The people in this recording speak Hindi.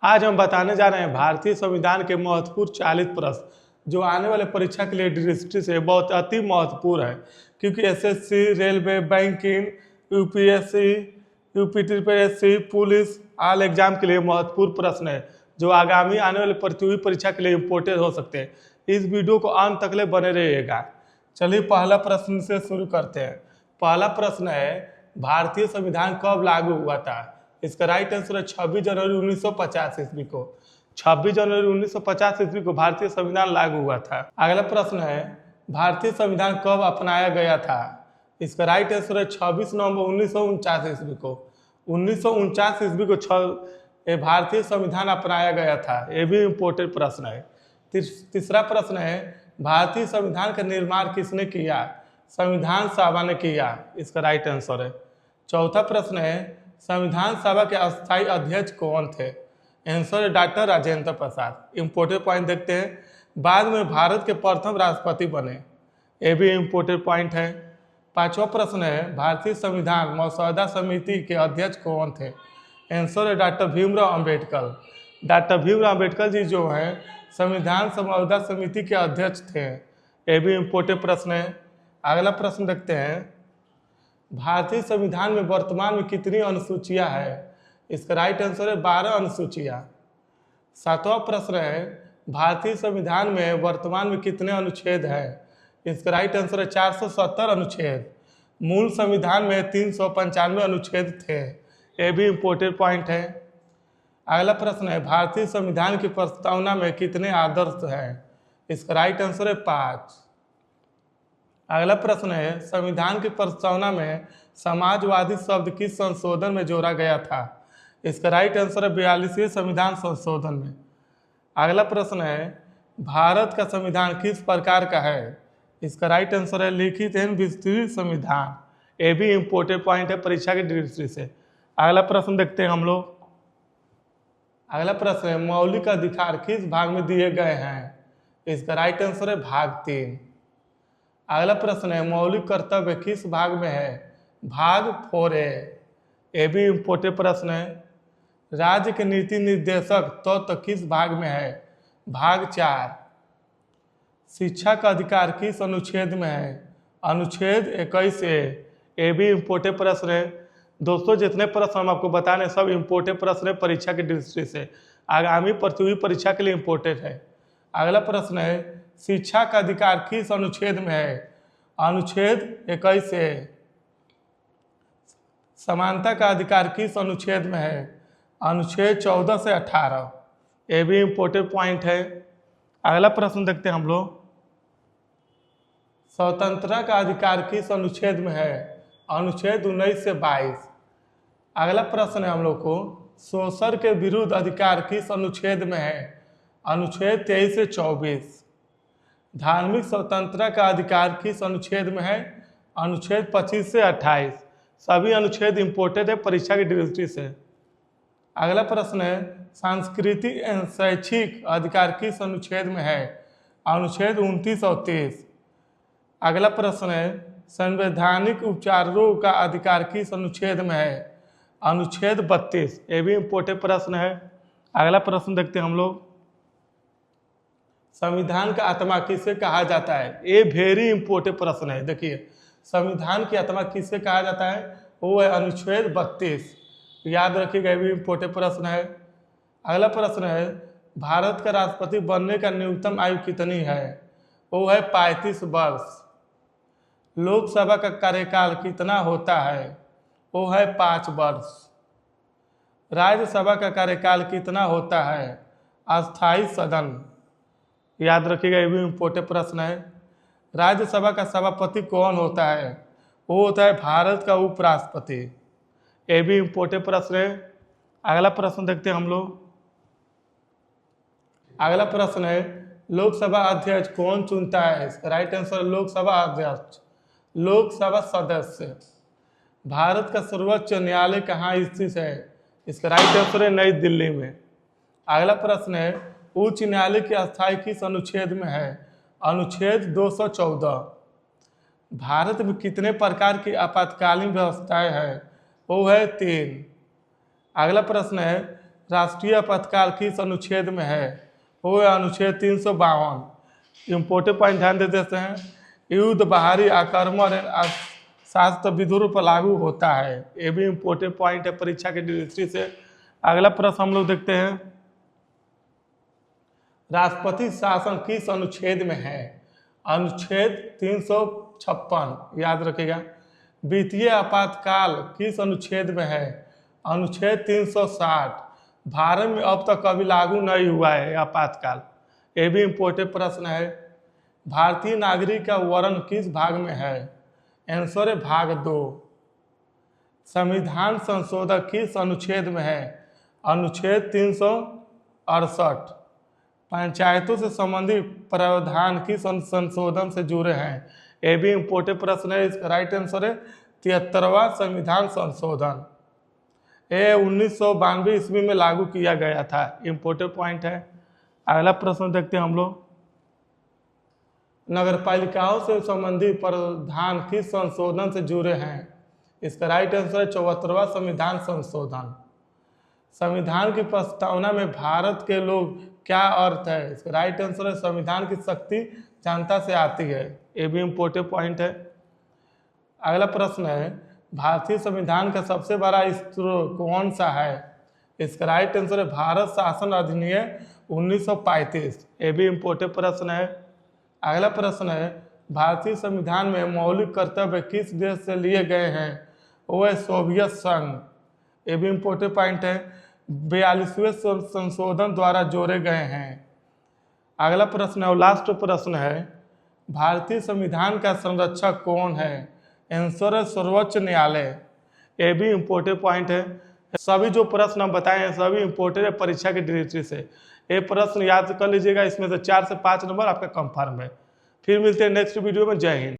आज हम बताने जा रहे हैं भारतीय संविधान के महत्वपूर्ण 40 प्रश्न जो आने वाले परीक्षा के लिए दृष्टि से बहुत अति महत्वपूर्ण है, क्योंकि SSC, railway, banking, UPSC, UPTPSC, police all exam के लिए महत्वपूर्ण प्रश्न है जो आगामी आने वाले प्रतियोगी परीक्षा के लिए इम्पोर्टेंट हो सकते हैं। इस वीडियो को अंत तक ले बने रहिएगा। चलिए पहला प्रश्न से शुरू करते हैं। पहला प्रश्न है, भारतीय संविधान कब लागू हुआ था? इसका राइट आंसर है 26 जनवरी 1950 ईस्वी को। 26 जनवरी 1950 ईस्वी को भारतीय संविधान लागू हुआ था। अगला प्रश्न है, भारतीय संविधान कब अपनाया गया था? इसका राइट आंसर है 26 नवंबर 1949 ईस्वी को। 1949 ईस्वी को भारतीय संविधान अपनाया गया था। ये भी इम्पोर्टेंट प्रश्न है। तीसरा प्रश्न है, भारतीय संविधान का निर्माण किसने किया? संविधान सभा ने किया। इसका राइट आंसर है। चौथा प्रश्न है, संविधान सभा के अस्थायी अध्यक्ष कौन थे? आंसर है doctor Rajendra Prasad. Important point देखते हैं, बाद में भारत के प्रथम राष्ट्रपति बने। ये भी इम्पोर्टेंट पॉइंट है। पांचवा प्रश्न है, भारतीय संविधान मसौदा समिति के अध्यक्ष कौन थे? आंसर है डॉक्टर भीमराव अंबेडकर। डॉक्टर भीमराव अंबेडकर जी जो हैं संविधान मसौदा समिति के अध्यक्ष थे। ये भी इम्पोर्टेंट प्रश्न है। अगला प्रश्न देखते हैं, भारतीय संविधान में वर्तमान में कितनी अनुसूचियां हैं? इसका राइट आंसर है 12 अनुसूचियां। सातवां प्रश्न है, भारतीय संविधान में वर्तमान में कितने अनुच्छेद हैं? इसका राइट आंसर है 470 अनुच्छेद। मूल संविधान में 395 अनुच्छेद थे। ये भी इम्पोर्टेंट पॉइंट है। अगला प्रश्न है, भारतीय संविधान की प्रस्तावना में कितने आदर्श हैं? इसका राइट आंसर है 5। अगला प्रश्न है, संविधान की प्रस्तावना में समाजवादी शब्द किस संशोधन में जोड़ा गया था? इसका राइट आंसर है 42वें संविधान संशोधन में। अगला प्रश्न है, भारत का संविधान किस प्रकार का है? इसका राइट आंसर है लिखित एवं विस्तृत संविधान। ये भी इम्पोर्टेंट पॉइंट है परीक्षा की दृष्टि से। अगला प्रश्न देखते हैं हम लोग। अगला प्रश्न है, मौलिक अधिकार किस भाग में दिए गए हैं? इसका राइट आंसर है भाग 3। अगला प्रश्न है, मौलिक कर्तव्य किस भाग में है? भाग 4A। ये भी इम्पोर्टेंट प्रश्न है। राज्य के नीति निर्देशक तत्व किस भाग में है? भाग 4। शिक्षा का अधिकार किस अनुच्छेद में है? अनुच्छेद 21A। ये भी इम्पोर्टेंट प्रश्न है। दोस्तों, जितने प्रश्न हम आपको बता रहे हैं सब इम्पोर्टेंट प्रश्न है परीक्षा की दृष्टि से, आगामी प्रतियोगी परीक्षा के लिए इम्पोर्टेंट है। अगला प्रश्न है, शिक्षा का अधिकार किस अनुच्छेद में है? अनुच्छेद 21A। समानता का अधिकार किस अनुच्छेद में है? अनुच्छेद 14 से 18। ये भी इम्पोर्टेंट पॉइंट है। अगला प्रश्न देखते हैं हम लोग, स्वतंत्रता का अधिकार किस अनुच्छेद में है? अनुच्छेद 19 से 22। अगला प्रश्न है हम लोग को, शोषण के विरुद्ध अधिकार किस अनुच्छेद में है? अनुच्छेद 23 से 24। धार्मिक स्वतंत्रता का अधिकार किस अनुच्छेद में है? अनुच्छेद 25 से 28। सभी अनुच्छेद इम्पोर्टेंट है परीक्षा की दृष्टि से। अगला प्रश्न है, सांस्कृतिक एवं शैक्षिक अधिकार किस अनुच्छेद में है? अनुच्छेद 29 और 30। अगला प्रश्न है, संवैधानिक उपचारों का अधिकार किस अनुच्छेद में है? अनुच्छेद 32। ये भी इम्पोर्टेंट प्रश्न है। अगला प्रश्न देखते हैं हम लोग, संविधान का आत्मा किसे कहा जाता है? ये वेरी इंपॉर्टेंट प्रश्न है। देखिए, संविधान की आत्मा किसे कहा जाता है? वो है अनुच्छेद 32। याद रखिएगा, ये भी इम्पोर्टेंट प्रश्न है। अगला प्रश्न है, भारत का राष्ट्रपति बनने का न्यूनतम आयु कितनी है? वो है 35 वर्ष। लोकसभा का कार्यकाल कितना होता है? वो है 5 वर्ष। राज्यसभा का कार्यकाल कितना होता है? अस्थायी सदन। याद रखिएगा, ये भी इम्पोर्टेंट प्रश्न है। राज्यसभा का सभापति कौन होता है? वो होता है भारत का उपराष्ट्रपति। ये भी इम्पोर्टेंट प्रश्न है। अगला प्रश्न देखते हैं हम लोग। अगला प्रश्न है, लोकसभा अध्यक्ष कौन चुनता है? इसका राइट आंसर लोकसभा अध्यक्ष, लोकसभा सदस्य। भारत का सर्वोच्च न्यायालय कहाँ स्थित है? इसका राइट आंसर है नई दिल्ली में। अगला प्रश्न है, उच्च न्यायालय की स्थायी किस अनुच्छेद में है? अनुच्छेद 214। भारत में कितने प्रकार की आपातकालीन व्यवस्थाएं हैं? वो है 3। अगला प्रश्न है, राष्ट्रीय आपातकाल किस अनुच्छेद में है? वो है अनुच्छेद 352। इम्पोर्टेंट पॉइंट ध्यान दे देते हैं। युद्ध, बाहरी आक्रमण, शास्त्र विद्रोह पर लागू होता है। ये भी इम्पोर्टेंट पॉइंट है परीक्षा के दृष्टि से। अगला प्रश्न हम लोग देखते हैं, राष्ट्रपति शासन किस अनुच्छेद में है? अनुच्छेद 356, याद रखिएगा। वित्तीय आपातकाल किस अनुच्छेद में है? अनुच्छेद 360। भारत में अब तक कभी लागू नहीं हुआ है आपातकाल। ये भी इम्पोर्टेंट प्रश्न है। भारतीय नागरिक का वर्ण किस भाग में है? आंसर है भाग 2। संविधान संशोधन किस अनुच्छेद में है? अनुच्छेद 368। पंचायतों से संबंधित प्रावधान किस संशोधन से जुड़े हैं? ये भी इम्पोर्टेंट प्रश्न है। इसका राइट आंसर है 73वां संविधान संशोधन। ये 1992 ईस्वी में लागू किया गया था। इम्पोर्टेंट पॉइंट है। अगला प्रश्न देखते हैं हम लोग, नगरपालिकाओं से संबंधित प्रावधान किस संशोधन से जुड़े हैं? इसका राइट आंसर है 74वां संविधान संशोधन। संविधान की प्रस्तावना में भारत के लोग क्या अर्थ है? इसका राइट आंसर है संविधान की शक्ति जनता से आती है। ये भी इम्पोर्टेंट पॉइंट है। अगला प्रश्न है, भारतीय संविधान का सबसे बड़ा स्रोत कौन सा है? इसका राइट आंसर है भारत शासन अधिनियम 1935। ये भी इम्पोर्टेंट प्रश्न है। अगला प्रश्न है, भारतीय संविधान में मौलिक कर्तव्य किस देश से लिए गए हैं? वो है सोवियत संघ। ये भी इम्पोर्टेंट पॉइंट है। 42वें संशोधन द्वारा जोड़े गए हैं। अगला प्रश्न है और लास्ट प्रश्न है, भारतीय संविधान का संरक्षक कौन है? आंसर है सर्वोच्च न्यायालय। ये भी इम्पोर्टेंट पॉइंट है। सभी जो प्रश्न हम बताए हैं सभी इम्पोर्टेंट है परीक्षा की दृष्टि से। ये प्रश्न याद कर लीजिएगा। इसमें से 4 से 5 नंबर आपका कंफर्म है। फिर मिलते हैं नेक्स्ट वीडियो में। जय हिंद।